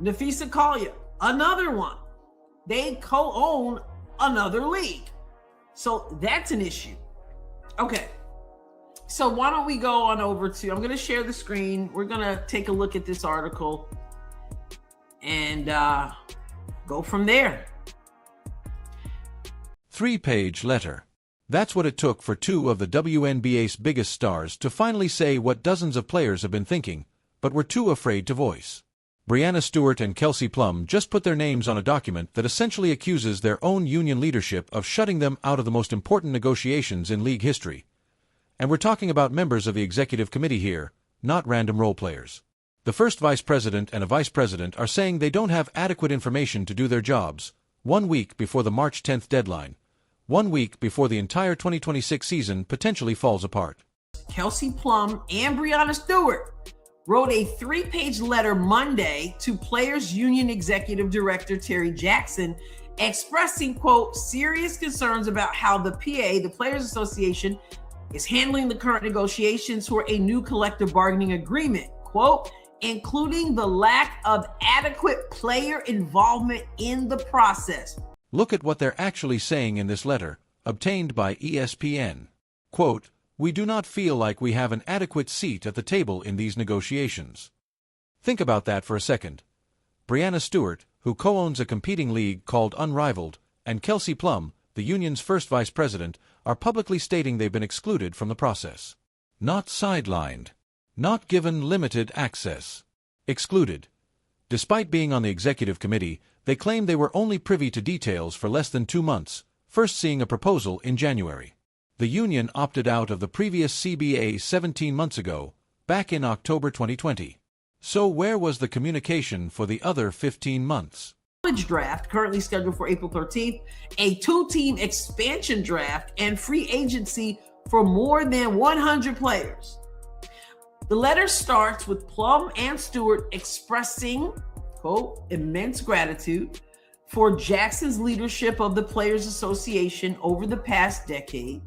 Nafisa Collier, another one. They co-own another league. So that's an issue. Okay. So why don't we go on over to, I'm going to share the screen. We're going to take a look at this article and go from there. 3-page letter. That's what it took for two of the WNBA's biggest stars to finally say what dozens of players have been thinking, but were too afraid to voice. Breanna Stewart and Kelsey Plum just put their names on a document that essentially accuses their own union leadership of shutting them out of the most important negotiations in league history. And we're talking about members of the executive committee here, not random role players. The first vice president and a vice president are saying they don't have adequate information to do their jobs, 1 week before the March 10th deadline, 1 week before the entire 2026 season potentially falls apart. Kelsey Plum and Breanna Stewart wrote a 3-page letter Monday to Players Union Executive Director Terry Jackson, expressing, quote, serious concerns about how the PA, the Players Association, is handling the current negotiations for a new collective bargaining agreement, quote, including the lack of adequate player involvement in the process. Look at what they're actually saying in this letter, obtained by ESPN. Quote, we do not feel like we have an adequate seat at the table in these negotiations. Think about that for a second. Breanna Stewart, who co-owns a competing league called Unrivaled, and Kelsey Plum, the union's first vice president, are publicly stating they've been excluded from the process. Not sidelined. Not given limited access. Excluded. Despite being on the executive committee, they claim they were only privy to details for less than 2 months, first seeing a proposal in January. The union opted out of the previous CBA 17 months ago, back in October 2020. So where was the communication for the other 15 months? College draft, currently scheduled for April 13th, a 2-team expansion draft, and free agency for more than 100 players. The letter starts with Plum and Stewart expressing, quote, immense gratitude for Jackson's leadership of the Players Association over the past decade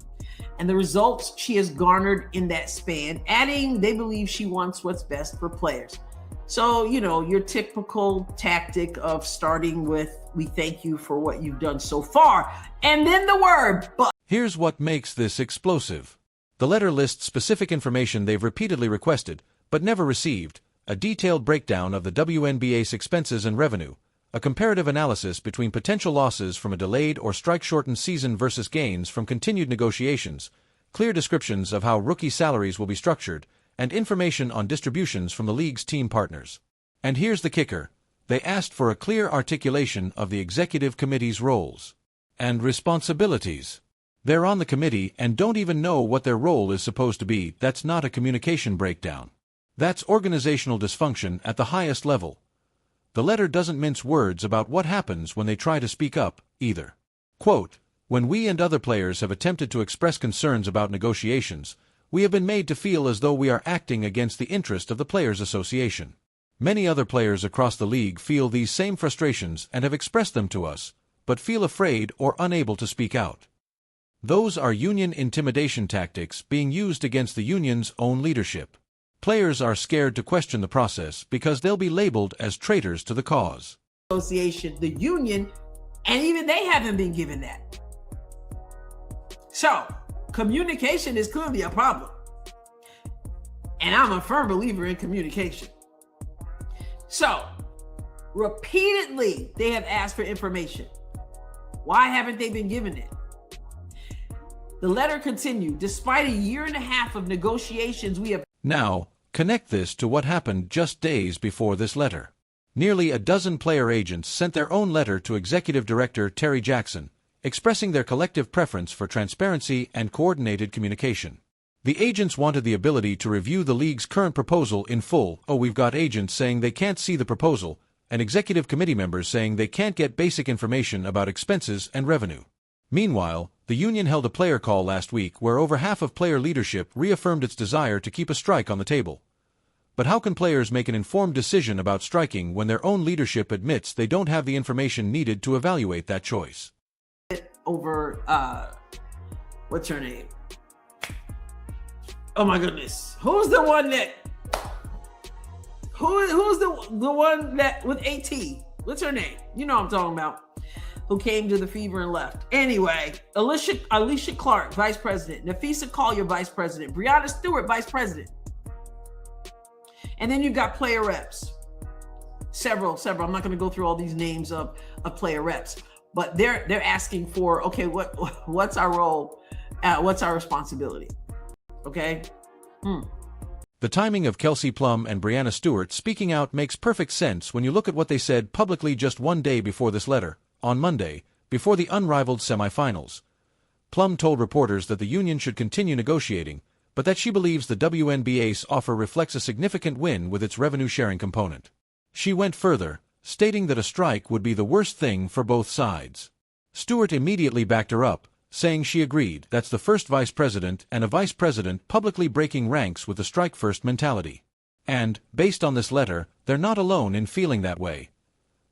and the results she has garnered in that span, adding they believe she wants what's best for players. So, you know, your typical tactic of starting with, we thank you for what you've done so far, and then the word, but. Here's what makes this explosive. The letter lists specific information they've repeatedly requested, but never received, a detailed breakdown of the WNBA's expenses and revenue, a comparative analysis between potential losses from a delayed or strike-shortened season versus gains from continued negotiations, clear descriptions of how rookie salaries will be structured, and information on distributions from the league's team partners. And here's the kicker. They asked for a clear articulation of the executive committee's roles and responsibilities. They're on the committee and don't even know what their role is supposed to be. That's not a communication breakdown. That's organizational dysfunction at the highest level. The letter doesn't mince words about what happens when they try to speak up, either. Quote, when we and other players have attempted to express concerns about negotiations, we have been made to feel as though we are acting against the interest of the Players Association. Many other players across the league feel these same frustrations and have expressed them to us, but feel afraid or unable to speak out. Those are union intimidation tactics being used against the union's own leadership. Players are scared to question the process because they'll be labeled as traitors to the cause. Association, the union, and even they haven't been given that. So, communication is clearly a problem. And I'm a firm believer in communication. So, repeatedly, they have asked for information. Why haven't they been given it? The letter continued, despite a 1.5 years of negotiations, we have... Now, connect this to what happened just days before this letter. Nearly a dozen player agents sent their own letter to Executive Director Terry Jackson, expressing their collective preference for transparency and coordinated communication. The agents wanted the ability to review the league's current proposal in full. Oh, we've got agents saying they can't see the proposal, and executive committee members saying they can't get basic information about expenses and revenue. Meanwhile, the union held a player call last week where over half of player leadership reaffirmed its desire to keep a strike on the table. But how can players make an informed decision about striking when their own leadership admits they don't have the information needed to evaluate that choice? Over, what's her name? Oh my goodness. Who's the one Who's the one that with AT? What's her name? You know what I'm talking about. Who came to the Fever and left. Anyway, Alicia Clark, vice president. Nafisa Collier, vice president. Breonna Stewart, vice president. And then you've got player reps. Several. I'm not going to go through all these names of player reps, but they're asking for, okay, what's our role? What's our responsibility? Okay. The timing of Kelsey Plum and Breonna Stewart speaking out makes perfect sense when you look at what they said publicly just one day before this letter, on Monday, before the unrivaled semifinals. Plum told reporters that the union should continue negotiating, but that she believes the WNBA's offer reflects a significant win with its revenue-sharing component. She went further, stating that a strike would be the worst thing for both sides. Stewart immediately backed her up, saying she agreed. That's the first vice president and a vice president publicly breaking ranks with the strike-first mentality. And, based on this letter, they're not alone in feeling that way.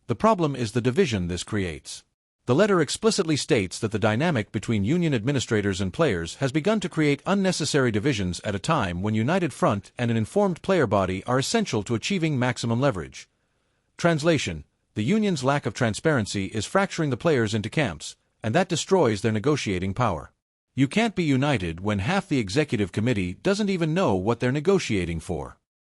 The problem is the division this creates. The letter explicitly states that the dynamic between union administrators and players has begun to create unnecessary divisions at a time when united front and an informed player body are essential to achieving maximum leverage. Translation: the union's lack of transparency is fracturing the players into camps, and that destroys their negotiating power. You can't be united when half the executive committee doesn't even know what they're negotiating for.